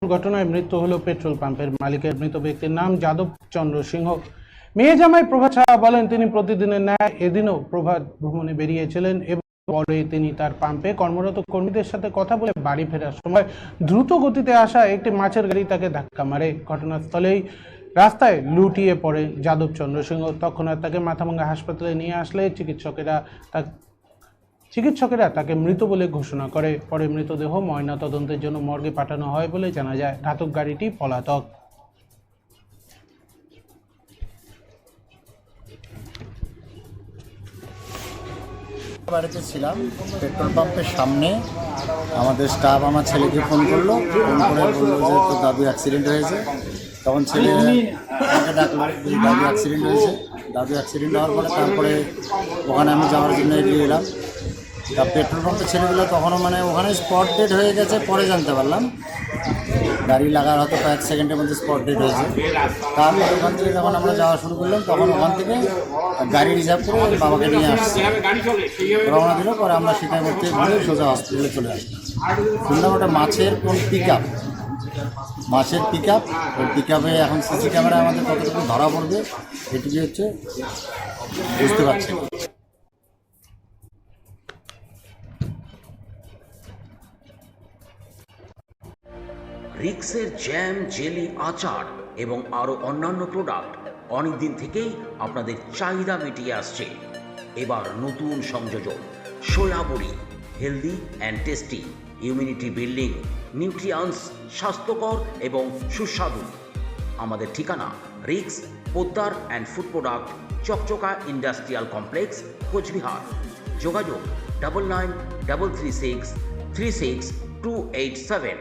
ঘটনায় মৃত্যু হলো পেট্রোল পাম্পের মালিকের। মৃত ব্যক্তির নাম যাদব চন্দ্র সিংহ। মেয়ে জামাই প্রভাত সাহা বলেন, তিনি প্রতিদিনের ন্যায় এদিনও প্রভাত ভ্রমণে বেরিয়েছিলেন এবং পরে তিনি তার পাম্পে কর্মরত কর্মীদের সাথে কথা বলে বাড়ি ফেরার সময় দ্রুত গতিতে আসা একটি মাছের গাড়ি তাকে ধাক্কা মারে। ঘটনাস্থলেই রাস্তায় লুটিয়ে পড়ে যাদব চন্দ্র সিংহ। তৎক্ষণাৎ তাকে মাথাভাঙ্গা হাসপাতালে নিয়ে আসলে চিকিৎসকেরা তাকে মৃত বলে ঘোষণা করে। পরে মৃতদেহ ময়নাতদন্তের জন্য মর্গে পাঠানো হয় বলে জানা যায়। ঘাতক গাড়িটি পলাতক। বাড়িতে ছিলাম, পেট্রোল পাম্পের সামনে আমাদের স্টাফ আমার ছেলেকে ফোন করলো, ফোন করে বললো যে তোর দাদু অ্যাক্সিডেন্ট হয়েছে। তখন ছেলে আমাকে ডাকলো, দাদু অ্যাক্সিডেন্ট হয়েছে। দাদু অ্যাক্সিডেন্ট হওয়ার পরে তারপরে ওখানে আমি যাওয়ার জন্য এগিয়ে এলাম। তা পেট্রোল পাম্পের ছেলেগুলো তখনও ওখানে স্পট ডেড হয়ে গেছে, পরে জানতে পারলাম। গাড়ি লাগার হয়তো কয়েক সেকেন্ডের মধ্যে স্পট ডেড হয়েছে। তারপরে ওখান থেকে যখন আমরা যাওয়া শুরু করলাম, তখন ওখান থেকে গাড়ি রিজার্ভ করে বাবাকে নিয়ে আসছি, রওনা দিল। পরে আমরা সেটার মধ্যে ঘুরে সোজা হসপিটালে চলে আসি। শুনলাম ওটা মাছের কোন পিক আপ, মাছের পিক আপ। ওই পিক আপে এখন সিসি ক্যামেরায় আমাদের কতটুকু ধরা পড়বে এটুকু হচ্ছে বুঝতে পারছি। রিক্সের জ্যাম, জেলি, আচার এবং আরও অন্যান্য প্রোডাক্ট অনেকদিন থেকেই আপনাদের চাহিদা মিটিয়ে আসছে। এবার নতুন সংযোজন সয়া বড়ি, healthy and tasty, immunity building, nutrients, স্বাস্থ্যকর এবং সুস্বাদু। আমাদের ঠিকানা রিক্স পোদ্দার অ্যান্ড ফুড প্রোডাক্ট, চকচকা ইন্ডাস্ট্রিয়াল কমপ্লেক্স, কোচবিহার। যোগাযোগ 9933636287।